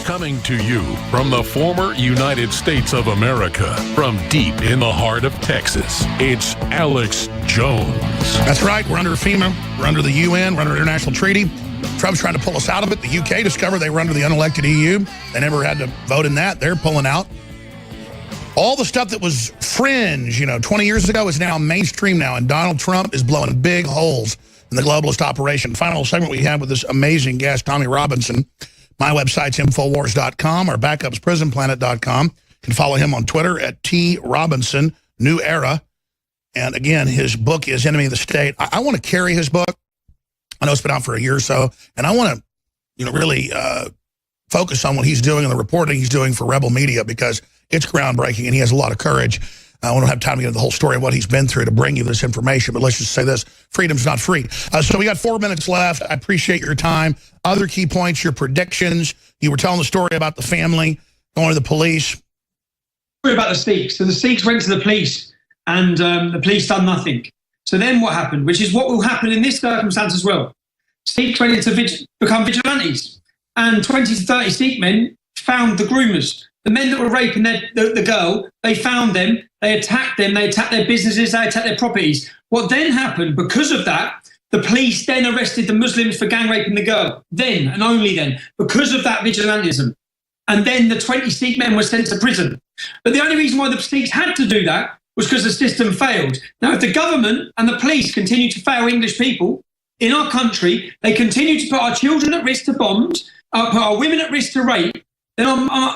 Coming to you from the former United States of America, from deep in the heart of Texas, it's Alex Jones. That's right. We're under FEMA. We're under the UN. We're under an international treaty. Trump's trying to pull us out of it. The UK discovered they were under the unelected EU. They never had to vote in that. They're pulling out. All the stuff that was fringe, 20 years ago is now mainstream now, and Donald Trump is blowing big holes in the globalist operation. Final segment we have with this amazing guest, Tommy Robinson. My website's Infowars.com. Our backup's PrisonPlanet.com. You can follow him on Twitter at @TRobinson, New Era. And again, his book is Enemy of the State. I want to carry his book. I know it's been out for a year or so, and I want to, really focus on what he's doing and the reporting he's doing for Rebel Media, because it's groundbreaking and he has a lot of courage. I don't have time to get into the whole story of what he's been through to bring you this information, but let's just say this: freedom's not free. So we got 4 minutes left. I appreciate your time. Other key points, your predictions. You were telling the story about the family going to the police. About the Sikhs. So the Sikhs went to the police, and the police done nothing. So then what happened, which is what will happen in this circumstance as well. Sikhs went to become vigilantes, and 20 to 30 Sikh men found the groomers. The men that were raping the girl, they found them, they attacked them, they attacked their businesses, they attacked their properties. What then happened, because of that, the police then arrested the Muslims for gang raping the girl. Then, and only then, because of that vigilantism. And then the 20 Sikh men were sent to prison. But the only reason why the Sikhs had to do that was because the system failed. Now, if the government and the police continue to fail English people in our country, they continue to put our children at risk to bombs, put our women at risk to rape, then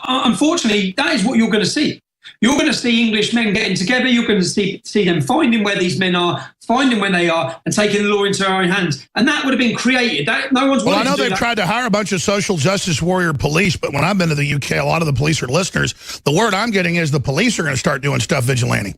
unfortunately, that is what you're going to see. You're going to see English men getting together. You're going to see them finding where these men are, finding where they are, and taking the law into their own hands. And that would have been created. No one's. Well, I know they've tried to hire a bunch of social justice warrior police, but when I've been to the UK, a lot of the police are listeners. The word I'm getting is the police are going to start doing stuff vigilante.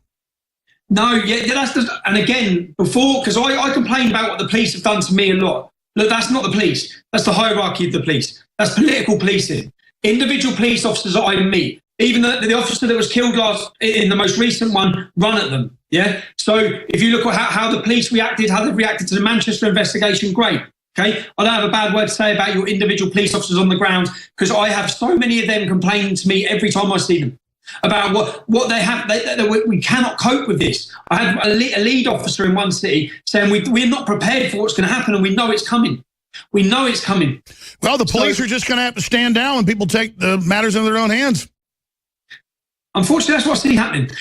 No, that's and again, before, because I complain about what the police have done to me a lot. Look, that's not the police. That's the hierarchy of the police. That's political policing. Individual police officers that I meet, even the officer that was killed in the most recent one, run at them. Yeah. So if you look at how the police reacted, how they've reacted to the Manchester investigation, great. Okay. I don't have a bad word to say about your individual police officers on the ground, because I have so many of them complaining to me every time I see them about what they have. We cannot cope with this. I had a lead officer in one city saying we're not prepared for what's going to happen, and we know it's coming. We know it's coming. Well, the police are just going to have to stand down when people take the matters into their own hands. Unfortunately, that's what I see happening.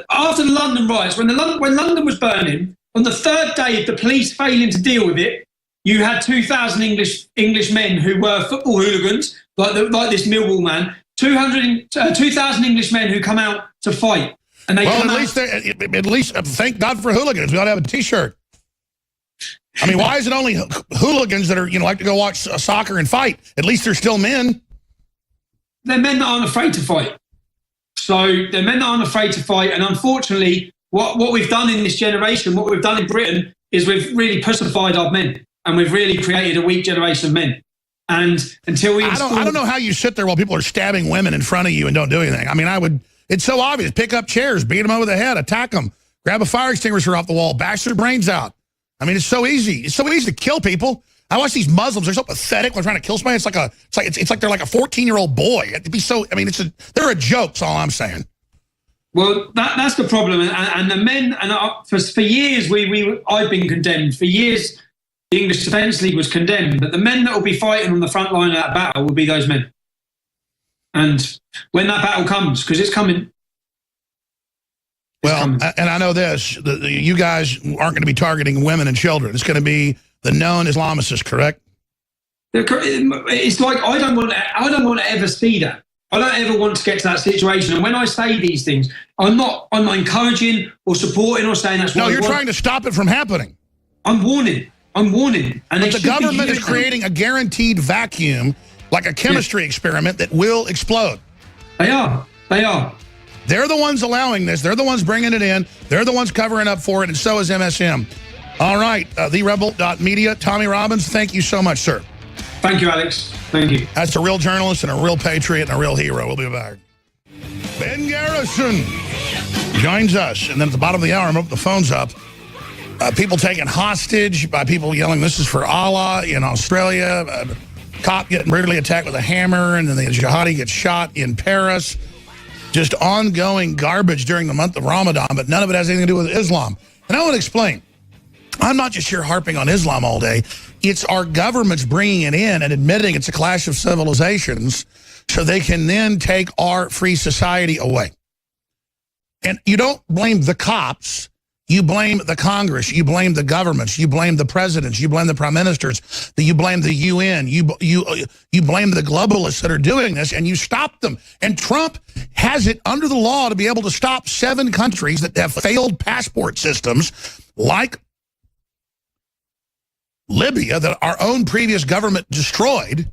After the London riots, when London was burning, on the third day of the police failing to deal with it, you had 2,000 English men who were football hooligans, like this Millwall man, 2,000 English men who come out to fight. And they at least thank God for hooligans. We ought to have a T-shirt. I mean, why is it only hooligans that are, like to go watch soccer and fight? At least they're still men. They're men that aren't afraid to fight. So they're men that aren't afraid to fight. And unfortunately, what we've done in this generation, what we've done in Britain, is we've really pussified our men, and we've really created a weak generation of men. And until we... I don't know how you sit there while people are stabbing women in front of you and don't do anything. I mean, it's so obvious. Pick up chairs, beat them over the head, attack them, grab a fire extinguisher off the wall, bash their brains out. I mean, it's so easy. It's so easy to kill people. I watch these Muslims. They're so pathetic when trying to kill somebody. It's like they're like a 14-year-old boy. It'd be so. I mean, they're a joke. That's all I'm saying. Well, that's the problem. And the men, and for years I've been condemned. For years, the English Defence League was condemned. But the men that will be fighting on the front line of that battle will be those men. And when that battle comes, because it's coming. Well, and I know this, you guys aren't going to be targeting women and children. It's going to be the known Islamicists, correct? It's like, I don't want to ever see that. I don't ever want to get to that situation. And when I say these things, I'm not encouraging or supporting or saying that's what No, you're trying to stop it from happening. I'm warning. And but the government is creating a guaranteed vacuum, like a chemistry experiment that will explode. They are. They're the ones allowing this. They're the ones bringing it in. They're the ones covering up for it, and so is MSM. All right, therebel.media. Tommy Robbins, thank you so much, sir. Thank you, Alex. Thank you. That's a real journalist and a real patriot and a real hero. We'll be back. Ben Garrison joins us. And then at the bottom of the hour, I'm going to open the phones up. People taken hostage by people yelling, "This is for Allah," in Australia. cop getting brutally attacked with a hammer, and then the jihadi gets shot in Paris. Just ongoing garbage during the month of Ramadan, but none of it has anything to do with Islam. And I want to explain. I'm not just here harping on Islam all day. It's our governments bringing it in and admitting it's a clash of civilizations so they can then take our free society away. And you don't blame the cops. You blame the Congress. You blame the governments. You blame the presidents. You blame the prime ministers. You blame the UN. You blame the globalists that are doing this, and you stop them. And Trump has it under the law to be able to stop 7 countries that have failed passport systems, like Libya, that our own previous government destroyed,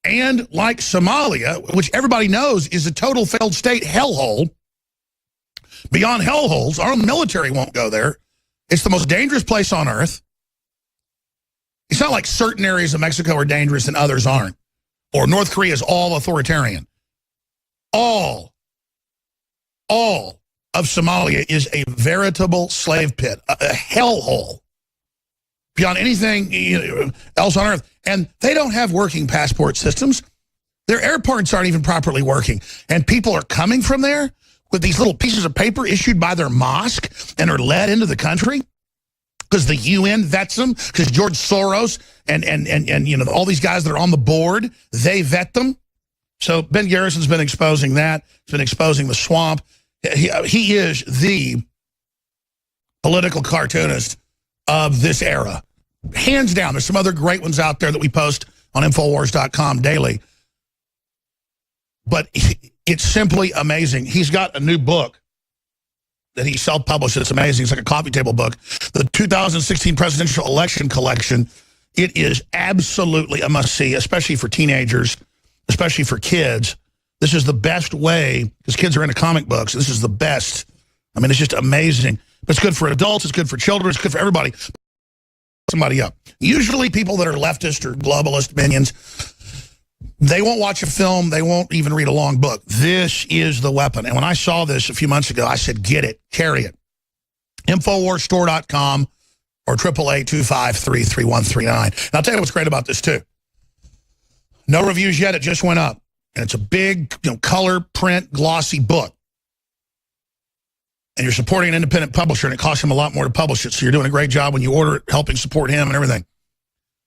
and like Somalia, which everybody knows is a total failed state hellhole. Beyond hellholes, our own military won't go there. It's the most dangerous place on earth. It's not like certain areas of Mexico are dangerous and others aren't. Or North Korea is all authoritarian. All of Somalia is a veritable slave pit, a hellhole. Beyond anything else on earth. And they don't have working passport systems. Their airports aren't even properly working. And people are coming from there with these little pieces of paper issued by their mosque and are led into the country because the UN vets them, because George Soros and you know, all these guys that are on the board, they vet them. So Ben Garrison's been exposing that. He's been exposing the swamp. He is the political cartoonist of this era. Hands down. There's some other great ones out there that we post on Infowars.com daily. But it's simply amazing. He's got a new book that he self-published. It's amazing. It's like a coffee table book. The 2016 Presidential Election Collection. It is absolutely a must-see, especially for teenagers, especially for kids. This is the best way, because kids are into comic books. This is the best. I mean, it's just amazing. But it's good for adults. It's good for children. It's good for everybody. Somebody up. Usually people that are leftist or globalist minions, they won't watch a film. They won't even read a long book. This is the weapon. And when I saw this a few months ago, I said, get it, carry it. Infowarsstore.com or 888-253-3139. And I'll tell you what's great about this, too. No reviews yet. It just went up. And it's a big, color, print, glossy book. And you're supporting an independent publisher, and it costs him a lot more to publish it. So you're doing a great job when you order it, helping support him and everything.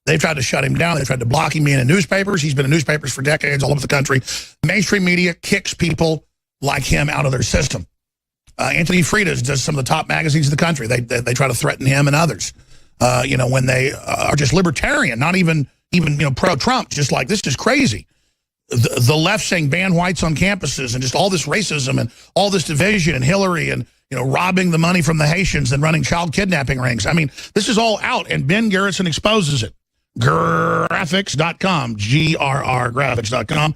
They've tried to shut him down. They've tried to block him being in newspapers. He's been in newspapers for decades all over the country. Mainstream media kicks people like him out of their system. Anthony Friedis does some of the top magazines in the country. They try to threaten him and others. When they are just libertarian, not even pro-Trump, just like, this is crazy. The left saying ban whites on campuses and just all this racism and all this division and Hillary and robbing the money from the Haitians and running child kidnapping rings. I mean, this is all out, and Ben Garrison exposes it. Graphics.com, GRR graphics.com.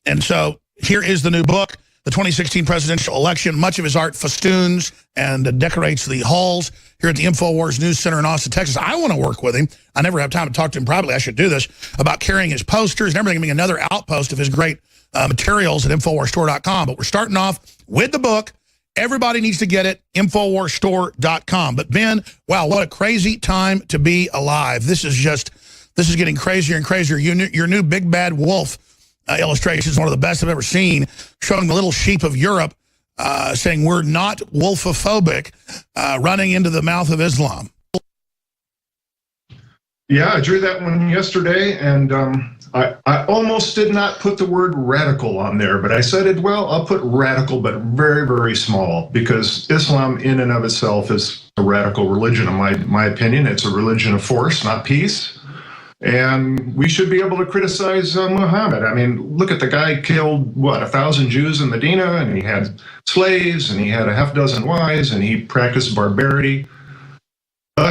And so here is the new book, the 2016 presidential election. Much of his art festoons and decorates the halls here at the InfoWars News Center in Austin, Texas. I want to work with him. I never have time to talk to him privately. I should do this, about carrying his posters and everything, being another outpost of his great materials at InfoWarsStore.com. But we're starting off with the book. Everybody needs to get it, InfoWarsStore.com. But Ben, wow, what a crazy time to be alive. This is getting crazier and crazier. Your new Big Bad Wolf illustration is one of the best I've ever seen, showing the little sheep of Europe saying we're not wolfophobic, running into the mouth of Islam. Yeah, I drew that one yesterday, and I almost did not put the word radical on there, but I said, I'll put radical, but very, very small, because Islam in and of itself is a radical religion, in my opinion. It's a religion of force, not peace. And we should be able to criticize Muhammad. I mean, look at the guy killed, 1,000 Jews in Medina, and he had slaves, and he had a half dozen wives, and he practiced barbarity.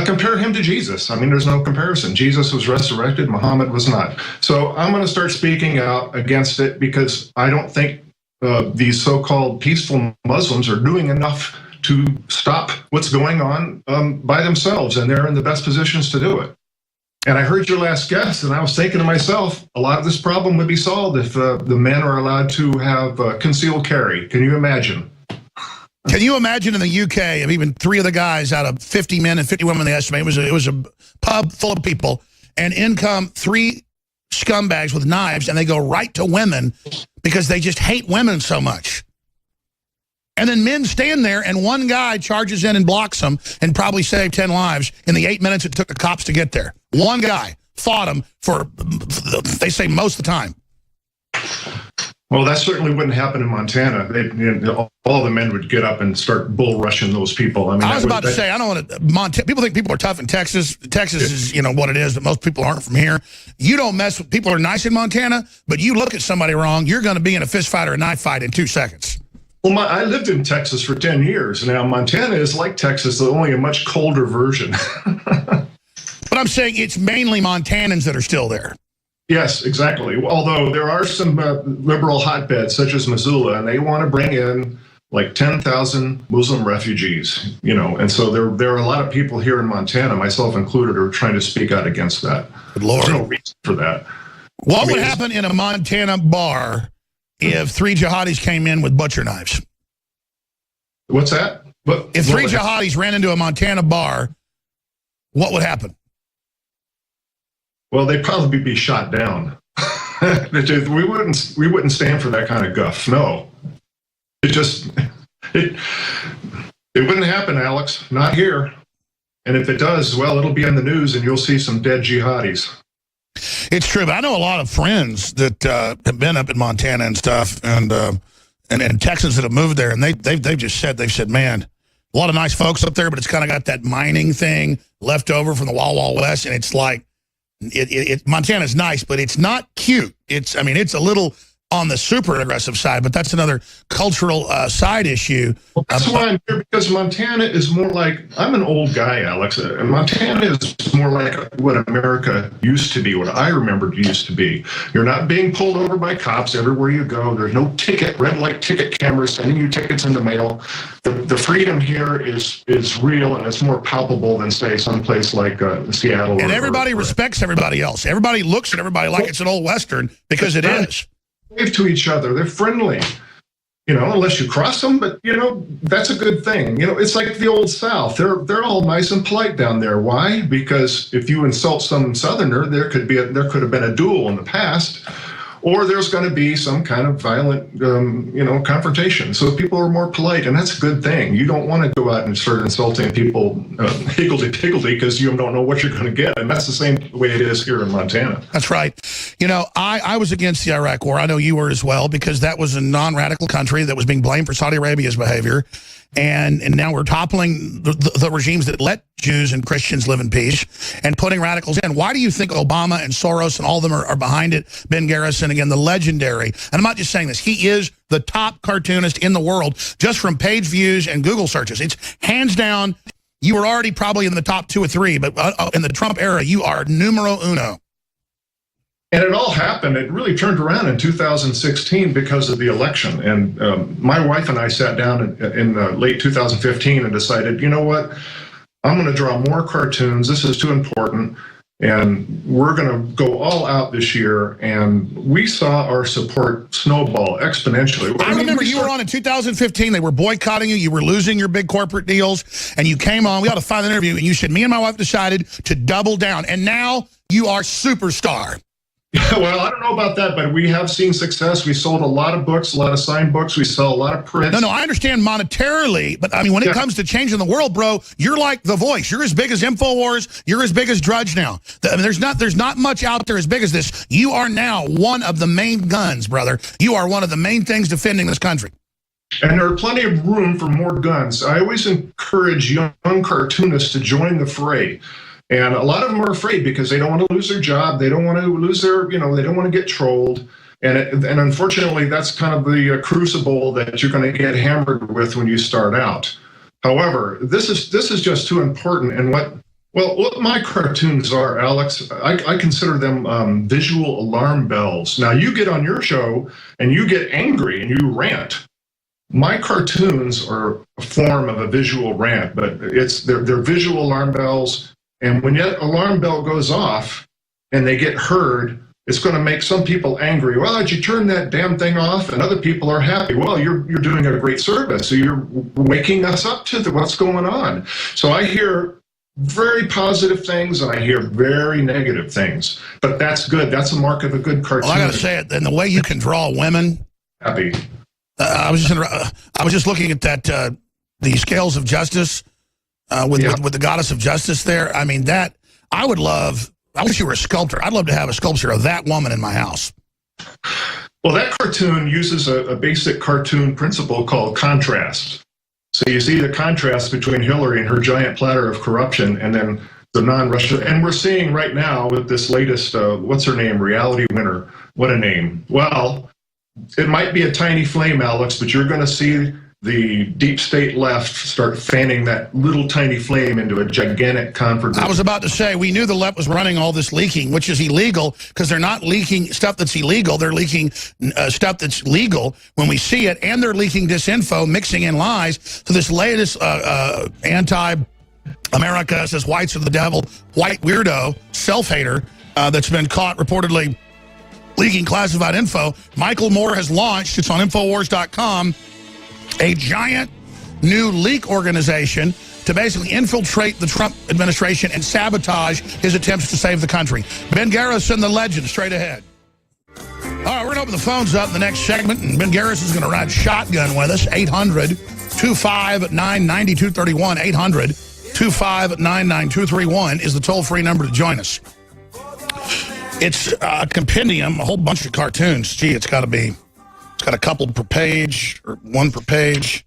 Compare him to Jesus. I mean, there's no comparison. Jesus was resurrected, Muhammad was not. So I'm going to start speaking out against it, because I don't think these so-called peaceful Muslims are doing enough to stop what's going on by themselves, and they're in the best positions to do it. And I heard your last guest, and I was thinking to myself, a lot of this problem would be solved if the men are allowed to have concealed carry. Can you imagine? Can you imagine in the UK, of even 3 of the guys out of 50 men and 50 women, they estimate, it was a pub full of people, and in come 3 scumbags with knives, and they go right to women because they just hate women so much. And then men stand there, and one guy charges in and blocks them and probably saved 10 lives in the 8 minutes it took the cops to get there. One guy fought them for, they say, most of the time. Well, that certainly wouldn't happen in Montana. All the men would get up and start bull rushing those people. I mean, I was about to say, I don't want to. People think people are tough in Texas. Texas is, what it is, but most people aren't from here. You don't mess with people who are nice in Montana, but you look at somebody wrong, you're going to be in a fist fight or a knife fight in 2 seconds. Well, I lived in Texas for 10 years. Now, Montana is like Texas, only a much colder version. But I'm saying it's mainly Montanans that are still there. Yes, exactly. Although there are some liberal hotbeds, such as Missoula, and they want to bring in like 10,000 Muslim refugees, and so there are a lot of people here in Montana, myself included, who are trying to speak out against that. Good Lord. There's no reason for that. What would happen in a Montana bar if 3 jihadis came in with butcher knives? What's that? If 3 jihadis ran into a Montana bar, what would happen? Well, they'd probably be shot down. We wouldn't stand for that kind of guff. No, it wouldn't happen, Alex. Not here. And if it does, well, it'll be in the news, and you'll see some dead jihadis. It's true, but I know a lot of friends that have been up in Montana and stuff, and Texans that have moved there, and they've said, man, a lot of nice folks up there, but it's kind of got that mining thing left over from the Wild West, and it's like. Montana's nice, but it's not cute. It's a little on the super aggressive side, but that's another cultural side issue. Well, that's why I'm here, because Montana is more like, I'm an old guy, Alex, and Montana is more like what America used to be, what I remembered used to be. You're not being pulled over by cops everywhere you go. There's no red light ticket cameras sending you tickets in the mail. The freedom here is real, and it's more palpable than, say, someplace like Seattle. And everybody respects everybody else. Everybody looks at everybody like it's an old Western, because it is. Wave to each other. They're friendly, unless you cross them, but that's a good thing. It's like the old South. They're all nice and polite down there. Why? Because if you insult some Southerner, there could have been a duel in the past, or there's going to be some kind of violent, confrontation. So people are more polite, and that's a good thing. You don't want to go out and start insulting people higgledy-piggledy, because you don't know what you're going to get, and that's the same way it is here in Montana. That's right. I was against the Iraq War. I know you were as well, because that was a non-radical country that was being blamed for Saudi Arabia's behavior. And now we're toppling the regimes that let Jews and Christians live in peace and putting radicals in. Why do you think Obama and Soros and all of them are behind it? Ben Garrison, again, the legendary. And I'm not just saying this. He is the top cartoonist in the world, just from page views and Google searches. It's hands down. You were already probably in the top 2 or 3, but in the Trump era, you are numero uno. And it all happened. It really turned around in 2016 because of the election. And my wife and I sat down in late 2015 and decided, you know what? I'm going to draw more cartoons. This is too important. And we're going to go all out this year. And we saw our support snowball exponentially. I remember you were on in 2015. They were boycotting you. You were losing your big corporate deals. And you came on. We ought to find an interview. And you said, me and my wife decided to double down. And now you are superstar. Well, I don't know about that, but we have seen success. We sold a lot of books, a lot of signed books. We sell a lot of prints. No, I understand monetarily, but I mean, when it comes to changing the world, bro, you're like The Voice. You're as big as InfoWars. You're as big as Drudge now. I mean, there's not much out there as big as this. You are now one of the main guns, brother. You are one of the main things defending this country. And there are plenty of room for more guns. I always encourage young cartoonists to join the fray. And a lot of them are afraid because they don't want to lose their job. They don't want to lose their, they don't want to get trolled. And unfortunately, that's kind of the crucible that you're going to get hammered with when you start out. However, this is just too important. And what my cartoons are, Alex, I consider them visual alarm bells. Now, you get on your show and you get angry and you rant. My cartoons are a form of a visual rant, but they're visual alarm bells. And when that alarm bell goes off and they get heard, it's going to make some people angry. Well, did you turn that damn thing off? And other people are happy. Well, you're doing a great service. So you're waking us up to what's going on. So I hear very positive things and I hear very negative things. But that's good. That's a mark of a good cartoon. Well, I got to say it. And the way you can draw women. Happy. I was just looking at that the scales of justice with the goddess of justice there. I mean, that I would love. I wish you were a sculptor. I'd love to have a sculpture of that woman in my house. Well, that cartoon uses a basic cartoon principle called contrast. So you see the contrast between Hillary and her giant platter of corruption and then the non-Russian. And we're seeing right now with this latest, what's her name, reality winner. What a name. Well, it might be a tiny flame, Alex, but you're going to see the deep state left start fanning that little tiny flame into a gigantic conflagration. I was about to say, we knew the left was running all this leaking, which is illegal, because they're not leaking stuff that's illegal. They're leaking stuff that's legal when we see it, and they're leaking disinfo, mixing in lies. So this latest anti-America, says whites are the devil, white weirdo, self-hater that's been caught reportedly leaking classified info. Michael Moore has launched, it's on Infowars.com, a giant new leak organization to basically infiltrate the Trump administration and sabotage his attempts to save the country. Ben Garrison, the legend, straight ahead. All right, we're going to open the phones up in the next segment, and Ben Garrison's going to ride shotgun with us. 800-259-9231. 800-259-9231 is the toll-free number to join us. It's a compendium, a whole bunch of cartoons. Gee, it's got a couple per page, or one per page.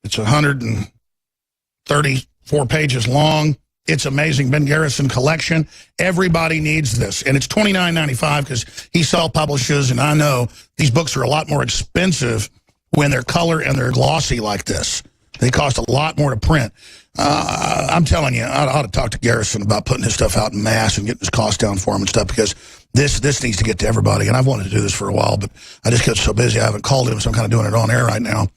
It's 134 pages long. It's amazing. Ben Garrison collection. Everybody needs this. And it's $29.95 because he self-publishes, and I know these books are a lot more expensive when they're color and they're glossy like this. They cost a lot more to print. I'm telling you, I ought to talk to Garrison about putting his stuff out in mass and getting his cost down for him and stuff, because this needs to get to everybody. And I've wanted to do this for a while, but I just get so busy I haven't called him, so I'm kind of doing it on air right now.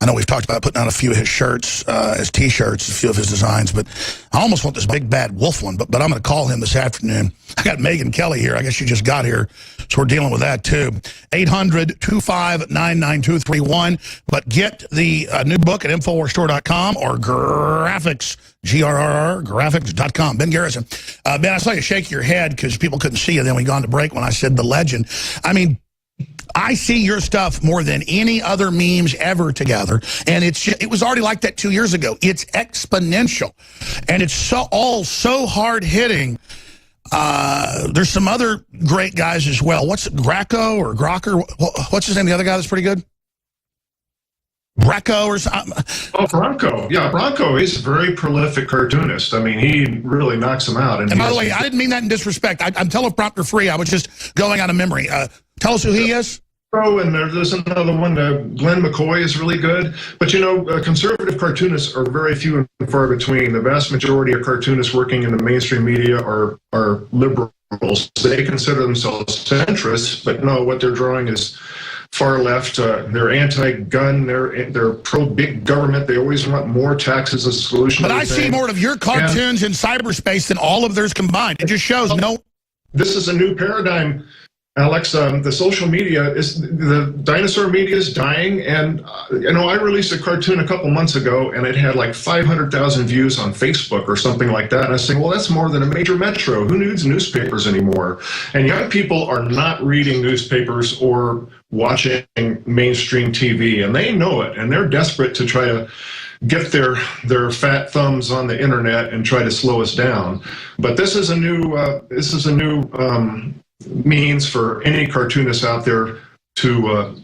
I know we've talked about putting out a few of his shirts as T-shirts, a few of his designs, but I almost want this big bad wolf one, but I'm going to call him this afternoon. I got Megan Kelly here. I guess you just got here, so we're dealing with that too. 800-259-9231. But get the new book at InfoWarsStore.com or graphics, GRRR, graphics.com. Ben Garrison. Ben, I saw you shake your head because people couldn't see you. Then we gone to break when I said the legend. I mean, I see your stuff more than any other memes ever together, and it was already like that 2 years ago. It's exponential, and it's so hard hitting. There's some other great guys as well. What's it, Graco or Grocker? What's his name? The other guy that's pretty good. Brecco or something. Oh, Bronco. Yeah, Bronco is a very prolific cartoonist. I mean, he really knocks them out. And by the way, I didn't mean that in disrespect. I'm teleprompter free. I was just going out of memory. Tell us who he is. Oh, and there's another one. Glenn McCoy is really good. But, you know, conservative cartoonists are very few and far between. The vast majority of cartoonists working in the mainstream media are liberals. They consider themselves centrists, but no, what they're drawing is far left. They're anti-gun. They're pro-big government. They always want more taxes as a solution. But I see more of your cartoons in cyberspace than all of theirs combined. It just shows no. This is a new paradigm, Alex. The social media the dinosaur media is dying, and you know, I released a cartoon a couple months ago, and it had like 500,000 views on Facebook or something like that. And I was saying, well, that's more than a major metro. Who needs newspapers anymore? And young people are not reading newspapers or watching mainstream TV, and they know it, and they're desperate to try to get their fat thumbs on the internet and try to slow us down. But this is a new means for any cartoonist out there to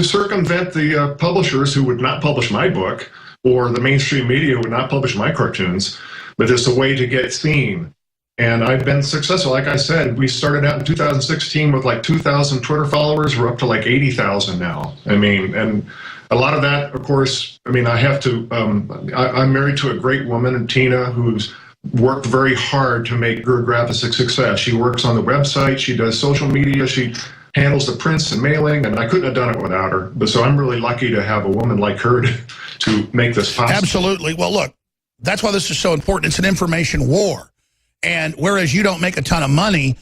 circumvent the publishers who would not publish my book, or the mainstream media who would not publish my cartoons. But it's a way to get seen. And I've been successful. Like I said, we started out in 2016 with like 2,000 Twitter followers. We're up to like 80,000 now. I mean, and a lot of that, of course, I mean, I have to, I'm married to a great woman, Tina, who's worked very hard to make her graphics a success. She works on the website. She does social media. She handles the prints and mailing, and I couldn't have done it without her. But so I'm really lucky to have a woman like her to make this possible. Absolutely. Well, look, that's why this is so important. It's an information war. And whereas you don't make a ton of money,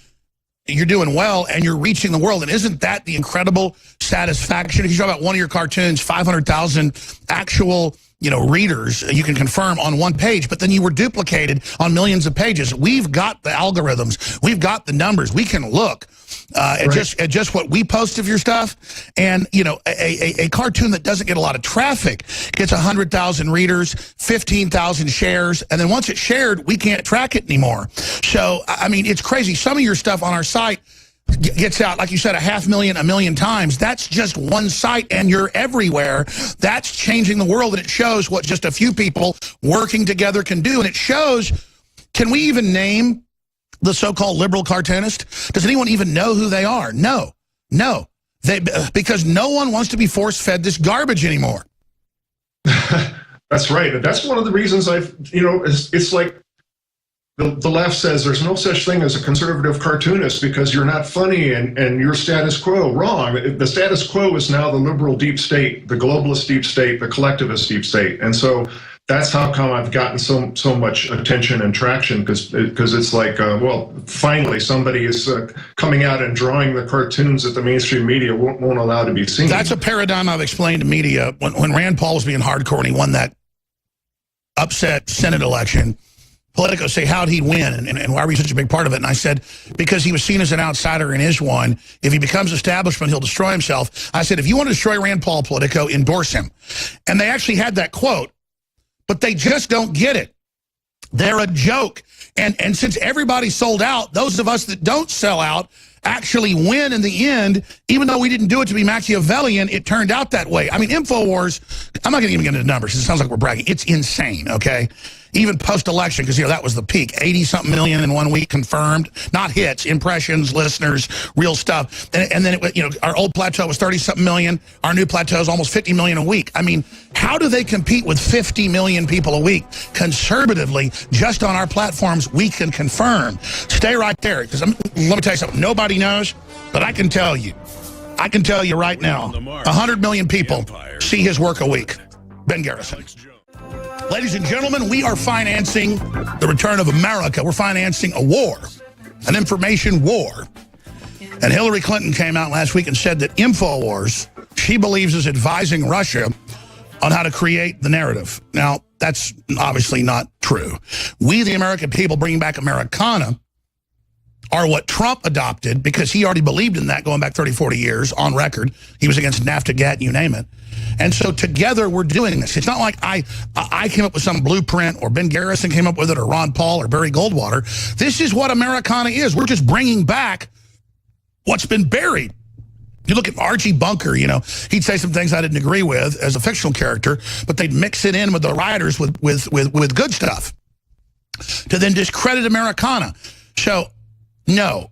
you're doing well and you're reaching the world. And isn't that the incredible satisfaction? If you talk about one of your cartoons, 500,000 actual readers, you can confirm on one page, but then you were duplicated on millions of pages. We've got the algorithms. We've got the numbers. We can look at just what we post of your stuff. And, a cartoon that doesn't get a lot of traffic gets 100,000 readers, 15,000 shares, and then once it's shared, we can't track it anymore. So, I mean, it's crazy. Some of your stuff on our site gets out, like you said, 500,000, 1 million times. That's just one site, and you're everywhere. That's changing the world, and it shows what just a few people working together can do. And it shows, can we even name the so-called liberal cartoonist? Does anyone even know who they are? No. Because no one wants to be force-fed this garbage anymore. That's right. That's one of the reasons it's like, the left says there's no such thing as a conservative cartoonist because you're not funny and you're status quo. Wrong. The status quo is now the liberal deep state, the globalist deep state, the collectivist deep state. And so that's how come I've gotten so much attention and traction, because it's like, finally somebody is coming out and drawing the cartoons that the mainstream media won't allow to be seen. That's a paradigm I've explained to media. When Rand Paul was being hardcore and he won that upset Senate election, Politico say, how'd he win, and why were you such a big part of it? And I said, because he was seen as an outsider and is one. If he becomes establishment, he'll destroy himself. I said, if you want to destroy Rand Paul, Politico, endorse him. And they actually had that quote, but they just don't get it. They're a joke. And since everybody sold out, those of us that don't sell out actually win in the end. Even though we didn't do it to be Machiavellian, it turned out that way. I mean, InfoWars, I'm not going to even get into numbers. It sounds like we're bragging. It's insane, okay? Even post-election, because, that was the peak. 80-something million in 1 week confirmed. Not hits, impressions, listeners, real stuff. And then, our old plateau was 30-something million. Our new plateau is almost 50 million a week. I mean, how do they compete with 50 million people a week? Conservatively, just on our platforms, we can confirm. Stay right there, because let me tell you something. Nobody knows, but I can tell you. I can tell you right now, 100 million people see his work a week. Ben Garrison. Ladies and gentlemen, we are financing the return of America. We're financing a war, an information war. And Hillary Clinton came out last week and said that InfoWars, she believes, is advising Russia on how to create the narrative. Now, that's obviously not true. We, the American people, bringing back Americana, are what Trump adopted, because he already believed in that going back 30, 40 years on record. He was against NAFTA, GATT, you name it. And so together we're doing this. It's not like I came up with some blueprint, or Ben Garrison came up with it, or Ron Paul, or Barry Goldwater. This is what Americana is. We're just bringing back what's been buried. You look at Archie Bunker, he'd say some things I didn't agree with as a fictional character, but they'd mix it in with the writers with good stuff to then discredit Americana. So, no,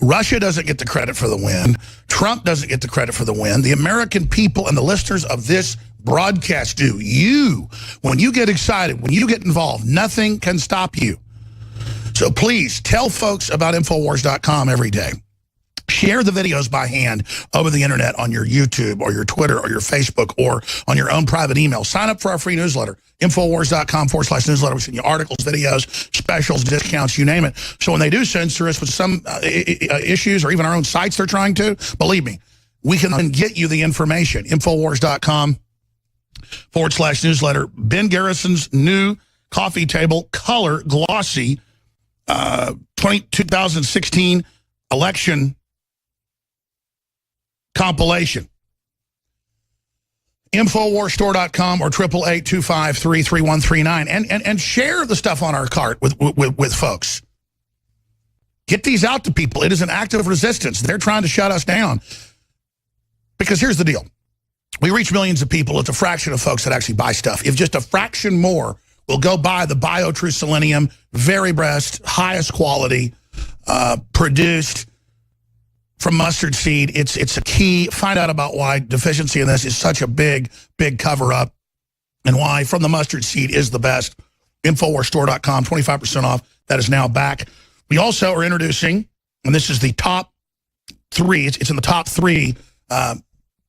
Russia doesn't get the credit for the win. Trump doesn't get the credit for the win. The American people and the listeners of this broadcast do. You, when you get excited, when you get involved, nothing can stop you. So please tell folks about Infowars.com every day. Share the videos by hand over the internet on your YouTube or your Twitter or your Facebook or on your own private email. Sign up for our free newsletter, Infowars.com/newsletter. We send you articles, videos, specials, discounts, you name it. So when they do censor us with some issues, or even our own sites they're trying to, believe me, we can then get you the information. Infowars.com/newsletter. Ben Garrison's new coffee table, color, glossy, 2016 election compilation. Infowarsstore.com or 888-253-3139. And share the stuff on our cart with folks. Get these out to people. It is an act of resistance. They're trying to shut us down. Because here's the deal. We reach millions of people. It's a fraction of folks that actually buy stuff. If just a fraction more will go buy the BioTrue Selenium, very best, highest quality, produced from mustard seed. It's a key. Find out about why deficiency in this is such a big cover-up, and why from the mustard seed is the best. Infowarsstore.com, 25% off. That is now back. We also are introducing, and this is the top 3, it's in the top 3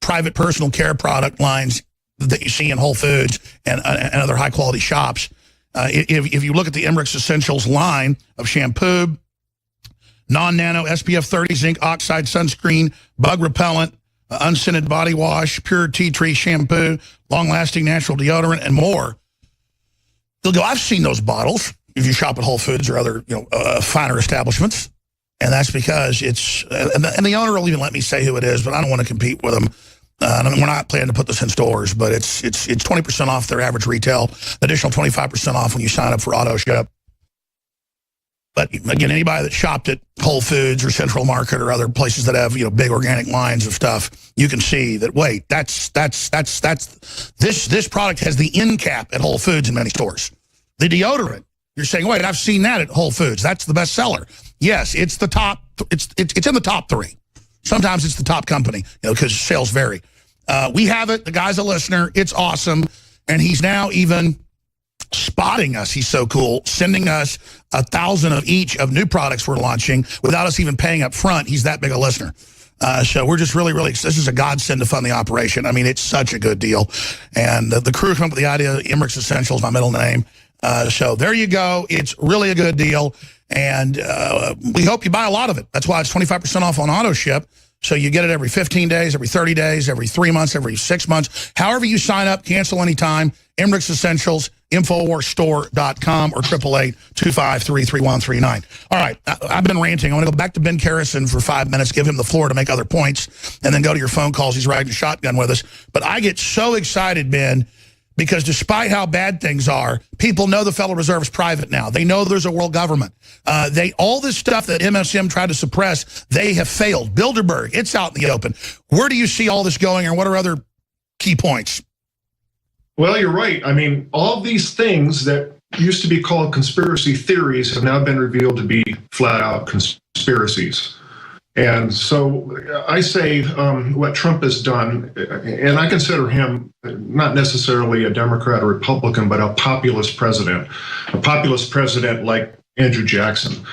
private personal care product lines that you see in Whole Foods and other high-quality shops. If you look at the Emmerich's Essentials line of shampoo, non-nano, SPF 30, zinc oxide sunscreen, bug repellent, unscented body wash, pure tea tree shampoo, long-lasting natural deodorant, and more. They'll go, I've seen those bottles if you shop at Whole Foods or other finer establishments. And that's because it's, and the owner will even let me say who it is, but I don't want to compete with them. We're not planning to put this in stores, but it's 20% off their average retail, additional 25% off when you sign up for auto ship. But again, anybody that shopped at Whole Foods or Central Market or other places that have big organic lines of stuff, you can see that. Wait, this product has the end cap at Whole Foods in many stores. The deodorant, you're saying, wait, I've seen that at Whole Foods. That's the best seller. Yes, it's the top. It's in the top 3. Sometimes it's the top company, because sales vary. We have it. The guy's a listener. It's awesome. And he's now even spotting us. He's so cool. Sending us 1,000 of each of new products we're launching without us even paying up front. He's that big a listener. So we're just really, this is a godsend to fund the operation. I mean, it's such a good deal. And the crew came up with the idea. Emmerich's Essentials, my middle name. So there you go. It's really a good deal. And we hope you buy a lot of it. That's why it's 25% off on auto ship. So you get it every 15 days, every 30 days, every 3 months, every 6 months. However you sign up, cancel anytime. Emmerich's Essentials, InfoWarsStore.com or 888-253-3139. All right, I've been ranting. I want to go back to Ben Garrison for 5 minutes, give him the floor to make other points, and then go to your phone calls. He's riding shotgun with us. But I get so excited, Ben, because despite how bad things are, people know the Federal Reserve is private now. They know there's a world government. All this stuff that MSM tried to suppress, they have failed. Bilderberg, it's out in the open. Where do you see all this going, and what are other key points? Well, you're right. I mean, all these things that used to be called conspiracy theories have now been revealed to be flat-out conspiracies. And so I say what Trump has done, and I consider him not necessarily a Democrat or Republican, but a populist president like Andrew Jackson.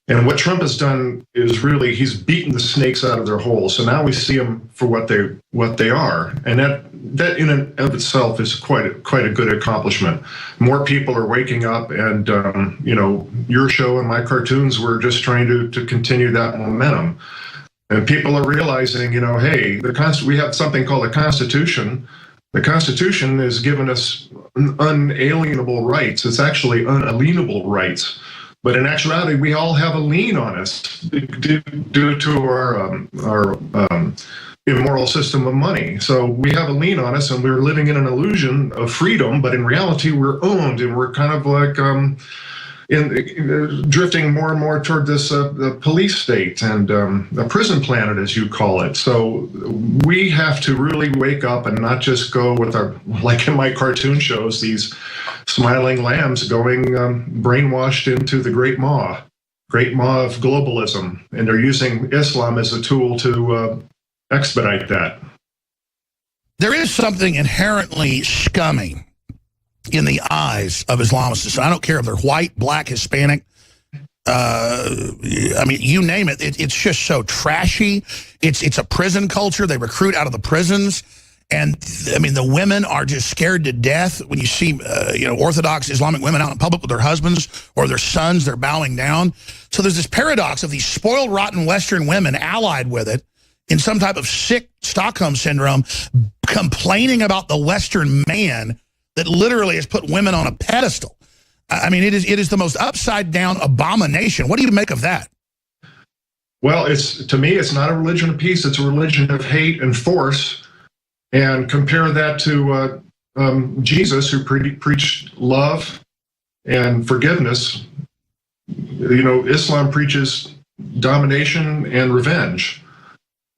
And what Trump has done is really, he's beaten the snakes out of their holes. So now we see them for what they are. And that in and of itself is quite a good accomplishment. More people are waking up, and your show and my cartoons, we're just trying to continue that momentum. And people are realizing, hey, we have something called a Constitution. The Constitution has given us unalienable rights. It's actually unalienable rights. But in actuality, we all have a lien on us due to our immoral system of money. So we have a lien on us, and we're living in an illusion of freedom, but in reality, we're owned, and we're kind of like drifting more and more toward this the police state and a prison planet, as you call it. So we have to really wake up and not just go with our, like in my cartoon shows, these smiling lambs going brainwashed into the Great Maw of globalism. And they're using Islam as a tool to expedite that. There is something inherently scummy in the eyes of Islamists. I don't care if they're white, black, Hispanic. I mean, you name it. It's just so trashy. It's a prison culture. They recruit out of the prisons. And, I mean, the women are just scared to death when you see, Orthodox Islamic women out in public with their husbands or their sons. They're bowing down. So there's this paradox of these spoiled, rotten Western women allied with it in some type of sick Stockholm syndrome, complaining about the Western man that literally has put women on a pedestal. I mean, it is the most upside-down abomination. What do you make of that? Well, to me, it's not a religion of peace. It's a religion of hate and force. And compare that to Jesus, who preached love and forgiveness. Islam preaches domination and revenge.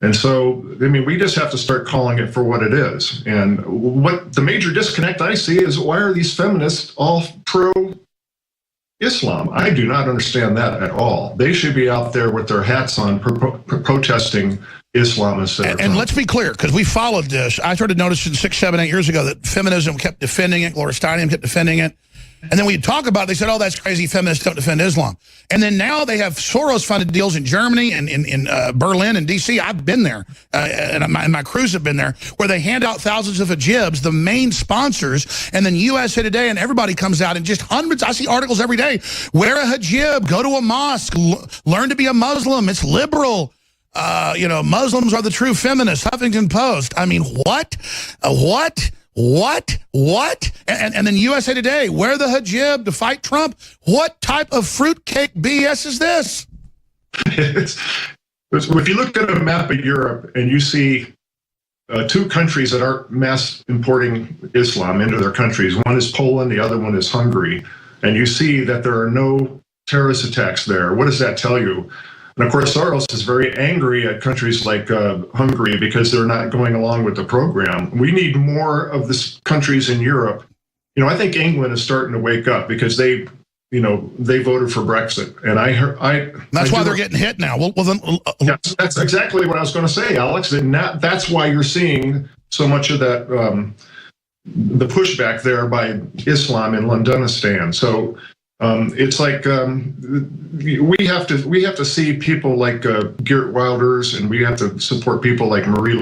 And so, I mean, we just have to start calling it for what it is. And what the major disconnect I see is, why are these feminists all pro-Islam? I do not understand that at all. They should be out there with their hats on protesting Islam instead of and let's be clear, because we followed this. I started noticing 6, 7, 8 years ago that feminism kept defending it. Gloria Steinem kept defending it. And then when you talk about it, they said, oh, that's crazy. Feminists don't defend Islam. And then now they have Soros-funded deals in Germany and in Berlin and D.C. I've been there, and my crews have been there, where they hand out thousands of hijabs, the main sponsors, and then USA Today and everybody comes out and just hundreds. I see articles every day. Wear a hijab, go to a mosque, learn to be a Muslim. It's liberal. Muslims are the true feminists, Huffington Post. I mean, what? What? And then USA Today, wear the hijab to fight Trump. What type of fruitcake BS is this? If you look at a map of Europe and you see two countries that are mass importing Islam into their countries, one is Poland, the other one is Hungary, and you see that there are no terrorist attacks there, what does that tell you? And of course, Soros is very angry at countries like Hungary because they're not going along with the program. We need more of the countries in Europe. I think England is starting to wake up because they voted for Brexit, and that's why they're getting hit now. Well then, that's exactly what I was going to say, Alex. And that's why you're seeing so much of that the pushback there by Islam in Londonistan. So it's like we have to see people like Geert Wilders, and we have to support people like Marine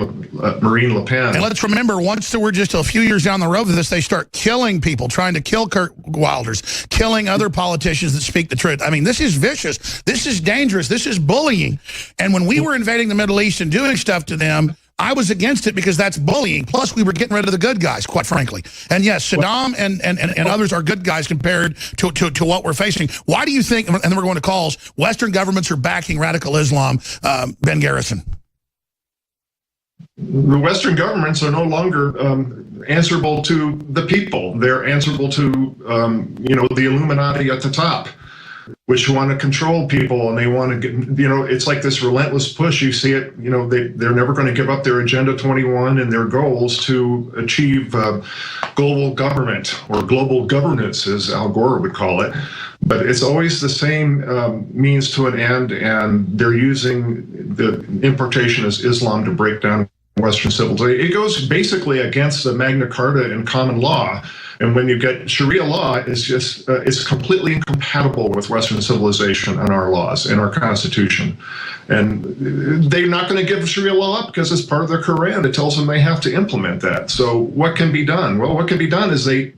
Le Pen. And let's remember, once we're just a few years down the road with this, they start killing people, trying to kill Geert Wilders, killing other politicians that speak the truth. I mean, this is vicious. This is dangerous. This is bullying. And when we were invading the Middle East and doing stuff to them, I was against it because that's bullying. Plus, we were getting rid of the good guys, quite frankly. And yes, Saddam and others are good guys compared to what we're facing. Why do you think, and then we're going to calls, Western governments are backing radical Islam, Ben Garrison? The Western governments are no longer answerable to the people. They're answerable to, the Illuminati at the top, which want to control people, and they want to get, it's like this relentless push. You see it, they're never going to give up their Agenda 21 and their goals to achieve global government or global governance, as Al Gore would call it. But it's always the same means to an end, and they're using the importation as Islam to break down Western civilization. It goes basically against the Magna Carta and common law. And when you get Sharia law, it's completely incompatible with Western civilization and our laws and our Constitution. And they're not going to give Sharia law up because it's part of their Quran. It tells them they have to implement that. So what can be done? Well, what can be done is the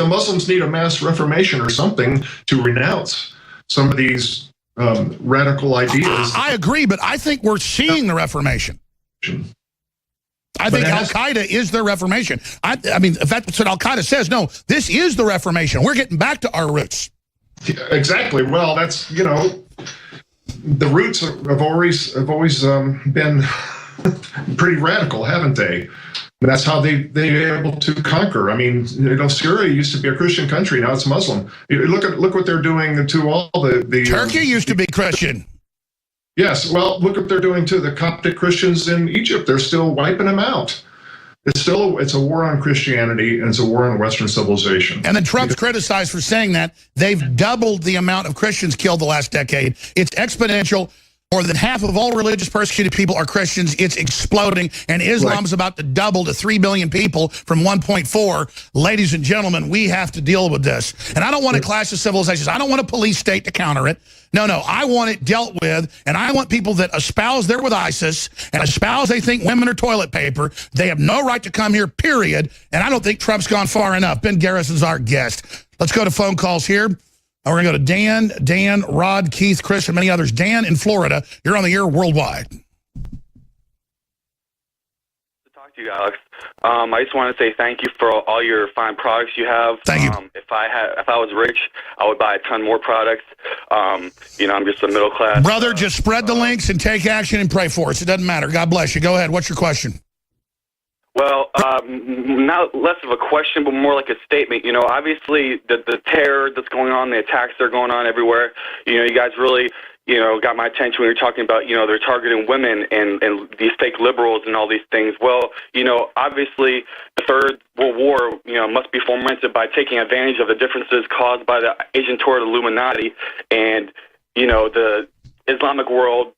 Muslims need a mass reformation or something to renounce some of these radical ideas. I agree, but I think we're seeing the reformation. I think Al-Qaeda is their reformation. I mean, if that's what Al-Qaeda says, no, this is the reformation. We're getting back to our roots. Exactly. Well, that's, the roots have always been pretty radical, haven't they? And that's how they're able to conquer. I mean, Syria used to be a Christian country. Now it's Muslim. Look what they're doing to all the Turkey used to be Christian. Yes, well, look what they're doing to the Coptic Christians in Egypt. They're still wiping them out. It's a war on Christianity, and it's a war on Western civilization. And then Trump's criticized for saying that. They've doubled the amount of Christians killed the last decade. It's exponential. More than half of all religious persecuted people are Christians. It's exploding, and Islam is about to double to 3 billion people from 1.4. Ladies and gentlemen, we have to deal with this. And I don't want a clash of civilizations. I don't want a police state to counter it. No, I want it dealt with, and I want people that espouse they're with ISIS and espouse they think women are toilet paper. They have no right to come here, period. And I don't think Trump's gone far enough. Ben Garrison's our guest. Let's go to phone calls here. We're going to go to Dan, Rod, Keith, Chris, and many others. Dan in Florida, you're on the air worldwide. To talk to you, Alex. I just want to say thank you for all your fine products you have. Thank you. If I was rich, I would buy a ton more products. I'm just a middle class. Brother, just spread the links and take action and pray for us. It doesn't matter. God bless you. Go ahead. What's your question? Well, not less of a question, but more like a statement. Obviously the terror that's going on, the attacks that are going on everywhere. You guys really, got my attention when you're talking about, they're targeting women and these fake liberals and all these things. Well, obviously the Third World War, must be fomented by taking advantage of the differences caused by the Agent Tour of the Illuminati, and, the Islamic world,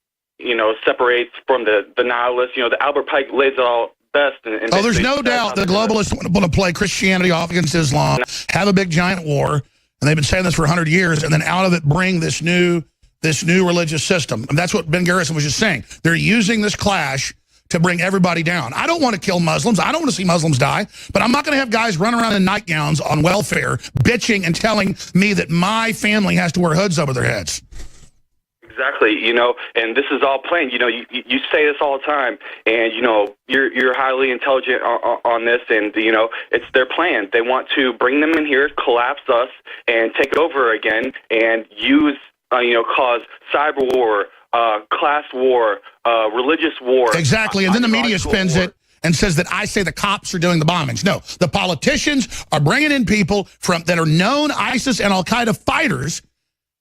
separates from the nihilists. The Albert Pike lays it all best. There's no doubt the globalists want to play Christianity off against Islam, have a big giant war, and they've been saying this for 100 years, and then out of it bring this new religious system. And that's what Ben Garrison was just saying. They're using this clash to bring everybody down. I don't want to kill Muslims. I don't want to see Muslims die, but I'm not going to have guys run around in nightgowns on welfare bitching and telling me that my family has to wear hoods over their heads. Exactly, and this is all planned. You say this all the time, and you're highly intelligent on this, and it's their plan. They want to bring them in here, collapse us, and take over again, and use cause cyber war, class war, religious war. Exactly, and then the media spins it and says that I say the cops are doing the bombings. No, the politicians are bringing in people that are known ISIS and Al-Qaeda fighters.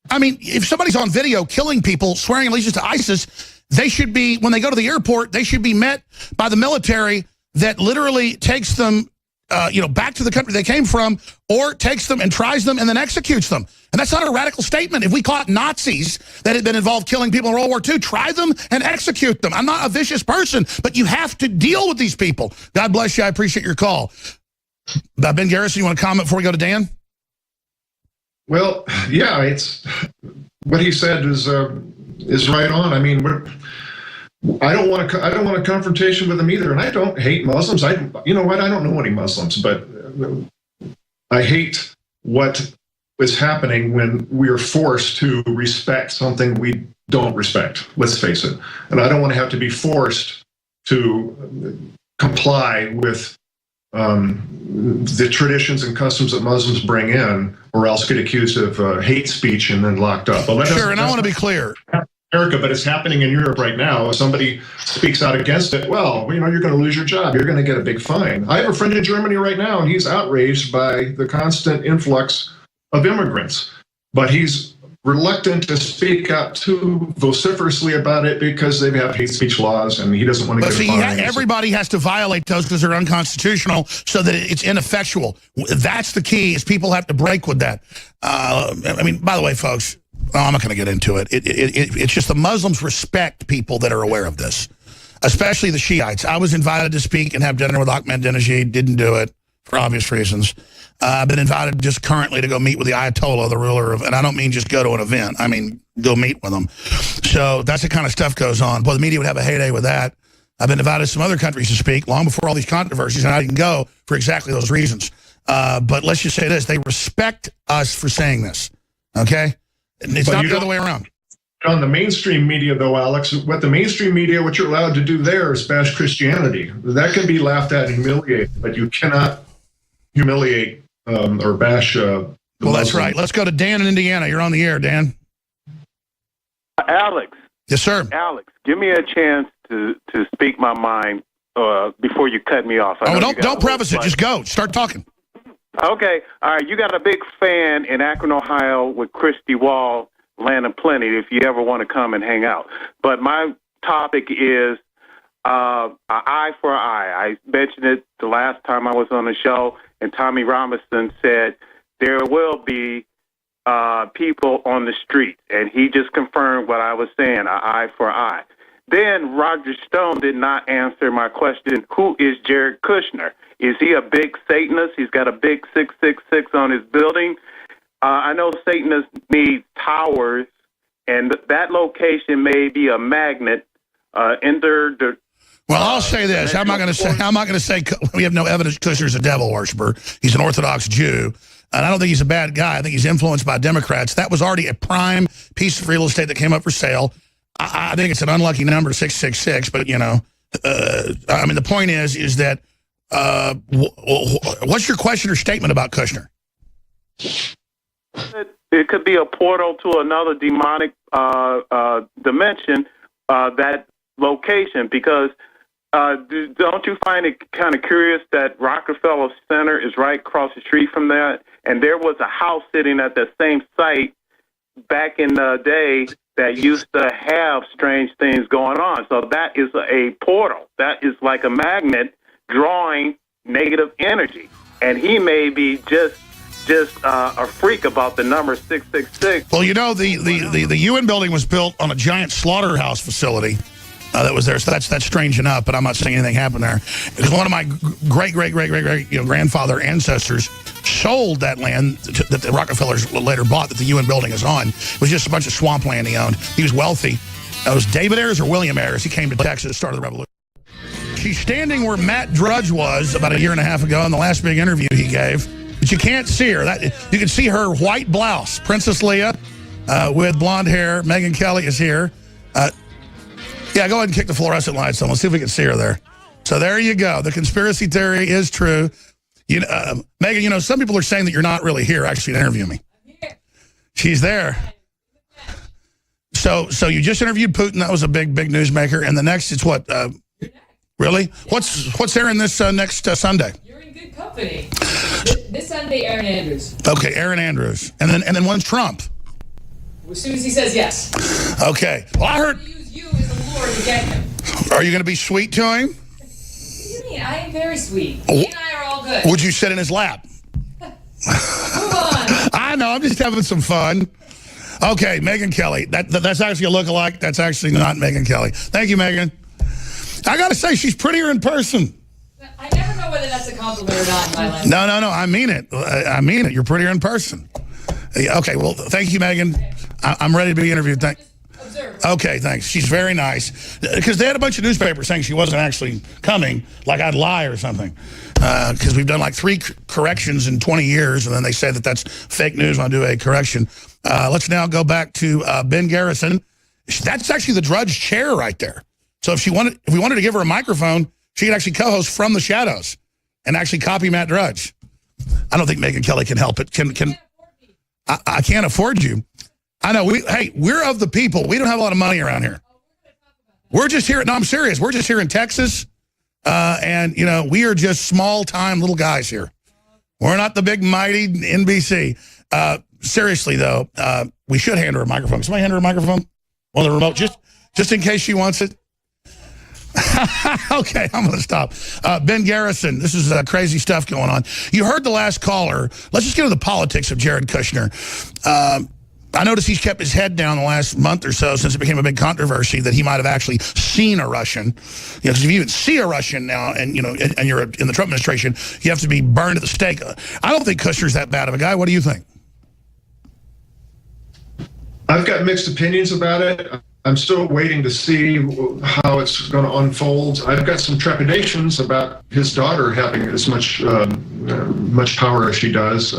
I mean, if somebody's on video killing people, swearing allegiance to ISIS, they should be, when they go to the airport, they should be met by the military that literally takes them, back to the country they came from, or takes them and tries them and then executes them. And that's not a radical statement. If we caught Nazis that had been involved killing people in World War II, try them and execute them. I'm not a vicious person, but you have to deal with these people. God bless you. I appreciate your call. Ben Garrison, you want to comment before we go to Dan? Well, yeah, it's what he said is right on. I mean, I don't want a confrontation with them either, and I don't hate Muslims. You know what? I don't know any Muslims, but I hate what is happening when we are forced to respect something we don't respect. Let's face it. And I don't want to have to be forced to comply with the traditions and customs that Muslims bring in, or else get accused of hate speech and then locked up. Well, sure, and I want to be clear. America, but it's happening in Europe right now. If somebody speaks out against it, well, you're going to lose your job. You're going to get a big fine. I have a friend in Germany right now, and he's outraged by the constant influx of immigrants. But he's reluctant to speak out too vociferously about it because they have hate speech laws, and he doesn't want to get a fine. Everybody has to violate those because they're unconstitutional, so that it's ineffectual. That's the key, is people have to break with that. I mean, by the way, folks, I'm not going to get into it. It's just the Muslims respect people that are aware of this, especially the Shiites. I was invited to speak and have dinner with Ahmadinejad. Didn't do it for obvious reasons. I've been invited just currently to go meet with the Ayatollah, the ruler of, and I don't mean just go to an event. I mean, go meet with them. So that's the kind of stuff goes on. Boy, the media would have a heyday with that. I've been invited to some other countries to speak long before all these controversies, and I didn't go for exactly those reasons. But let's just say this. They respect us for saying this, okay? It's not the other way around. On the mainstream media, though, Alex, what you're allowed to do there is bash Christianity. That can be laughed at and humiliated, but you cannot humiliate or bash well, that's right. Let's go to Dan in Indiana. You're on the air, Dan. Alex. Yes, sir. Alex, give me a chance to speak my mind before you cut me off. Don't preface it. Just go. Start talking. Okay. All right. You got a big fan in Akron, Ohio with Christy Wall, Land of Plenty, if you ever want to come and hang out. But my topic is an eye for an eye. I mentioned it the last time I was on the show, and Tommy Robinson said there will be people on the street, and he just confirmed what I was saying, an eye for an eye. Then Roger Stone did not answer my question, who is Jared Kushner? Is he a big Satanist? He's got a big 666 on his building. I know Satanists need towers, and that location may be a magnet. Well, I'll say this. I'm not going to say we have no evidence Kushner's a devil worshiper. He's an Orthodox Jew, and I don't think he's a bad guy. I think he's influenced by Democrats. That was already a prime piece of real estate that came up for sale. I think it's an unlucky number, 666, but, I mean, the point is that what's your question or statement about Kushner? It could be a portal to another demonic dimension, that location, because don't you find it kind of curious that Rockefeller Center is right across the street from that, and there was a house sitting at the same site back in the day that used to have strange things going on. So that is a portal. That is like a magnet drawing negative energy. And he may be just a freak about the number 666. Well, the UN building was built on a giant slaughterhouse facility that was there. So that's strange enough, but I'm not saying anything happened there. Because one of my great grandfather ancestors sold that land that the Rockefellers later bought that the UN building is on. It was just a bunch of swampland he owned. He was wealthy. It was David Ayers or William Ayers. He came to Texas, started the revolution. She's standing where Matt Drudge was about a year and a half ago in the last big interview he gave. But you can't see her. You can see her white blouse, Princess Leia. with blonde hair. Megyn Kelly is here. Yeah, go ahead and kick the fluorescent lights on. Let's see if we can see her there. So there you go. The conspiracy theory is true. Megyn, some people are saying that you're not really here actually to interview me. She's there. So you just interviewed Putin. That was a big newsmaker. And the next, it's what? Really? What's there in this next Sunday? You're in good company. This Sunday, Aaron Andrews. Okay, Aaron Andrews. And then when's Trump? As soon as he says yes. Okay. Well, I heard... Use you as a lure to get him. Are you going to be sweet to him? What do you mean? I am very sweet. He and I are all good. Would you sit in his lap? Move on. I know. I'm just having some fun. Okay, Megyn Kelly. That's actually a lookalike. That's actually not Megyn Kelly. Thank you, Megyn. I got to say, she's prettier in person. I never know whether that's a compliment or not in my life. No. I mean it. I mean it. You're prettier in person. Okay, well, thank you, Megyn. I'm ready to be interviewed. Okay, thanks. She's very nice. Because they had a bunch of newspapers saying she wasn't actually coming, like I'd lie or something. Because we've done like 3 corrections in 20 years, and then they say that that's fake news when I do a correction. Let's now go back to Ben Garrison. That's actually the Drudge chair right there. So if we wanted to give her a microphone, she could actually co-host from the shadows and actually copy Matt Drudge. I don't think Megyn Kelly can help it. I can't afford you. I know. We're of the people. We don't have a lot of money around here. We're just here. No, I'm serious. We're just here in Texas. And, we are just small-time little guys here. We're not the big, mighty NBC. Seriously, though, we should hand her a microphone. Can somebody hand her a microphone on the remote, just in case she wants it? Okay, I'm going to stop. Ben Garrison, this is crazy stuff going on. You heard the last caller. Let's just get to the politics of Jared Kushner. I noticed he's kept his head down the last month or so since it became a big controversy that he might have actually seen a Russian. Because if you even see a Russian now and you're in the Trump administration, you have to be burned at the stake. I don't think Kushner's that bad of a guy. What do you think? I've got mixed opinions about it. I'm still waiting to see how it's going to unfold. I've got some trepidations about his daughter having as much power as she does.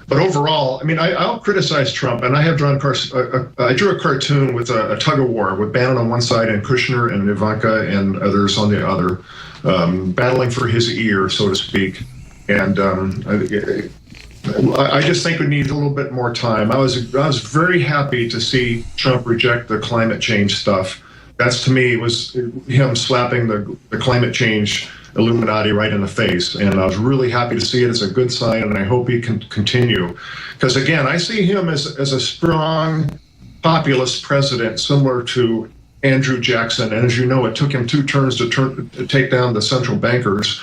But overall, I mean, I'll criticize Trump, and I have drawn. I drew a cartoon with a tug of war with Bannon on one side and Kushner and Ivanka and others on the other, battling for his ear, so to speak. And I just think we need a little bit more time. I was very happy to see Trump reject the climate change stuff. That's, to me, was him slapping the climate change Illuminati right in the face. And I was really happy to see it. It's a good sign, and I hope he can continue. Because, again, I see him as a strong populist president, similar to Andrew Jackson. And as you know, it took him 2 turns to take down the central bankers.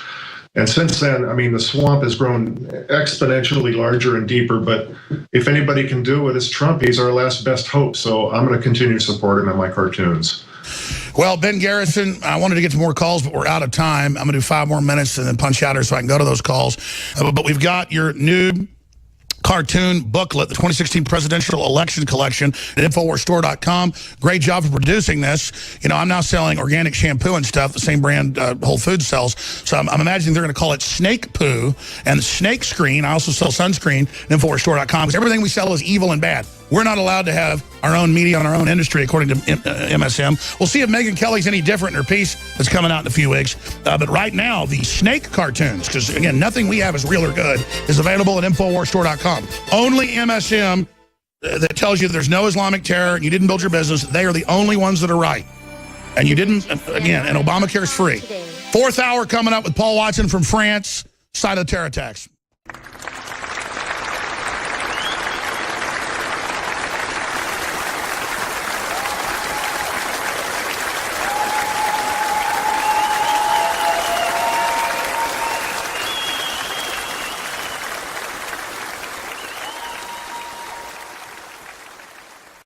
And since then, I mean, the swamp has grown exponentially larger and deeper. But if anybody can do it, it's Trump. He's our last best hope. So I'm going to continue to support him in my cartoons. Well, Ben Garrison, I wanted to get to more calls, but we're out of time. I'm going to do 5 more minutes and then punch out her so I can go to those calls. But we've got your new cartoon booklet, the 2016 Presidential Election Collection at InfoWarsStore.com. Great job for producing this. I'm now selling organic shampoo and stuff, the same brand Whole Foods sells. So I'm imagining they're going to call it Snake Poo and Snake Screen. I also sell sunscreen at InfoWarsStore.com because everything we sell is evil and bad. We're not allowed to have our own media on our own industry, according to MSM. We'll see if Megyn Kelly's any different in her piece that's coming out in a few weeks. But right now, the snake cartoons, because, again, nothing we have is real or good, is available at InfoWarsStore.com. Only MSM that tells you that there's no Islamic terror and you didn't build your business, they are the only ones that are right. And you didn't, again, and Obamacare is free. 4th hour coming up with Paul Watson from France, side of the terror attacks.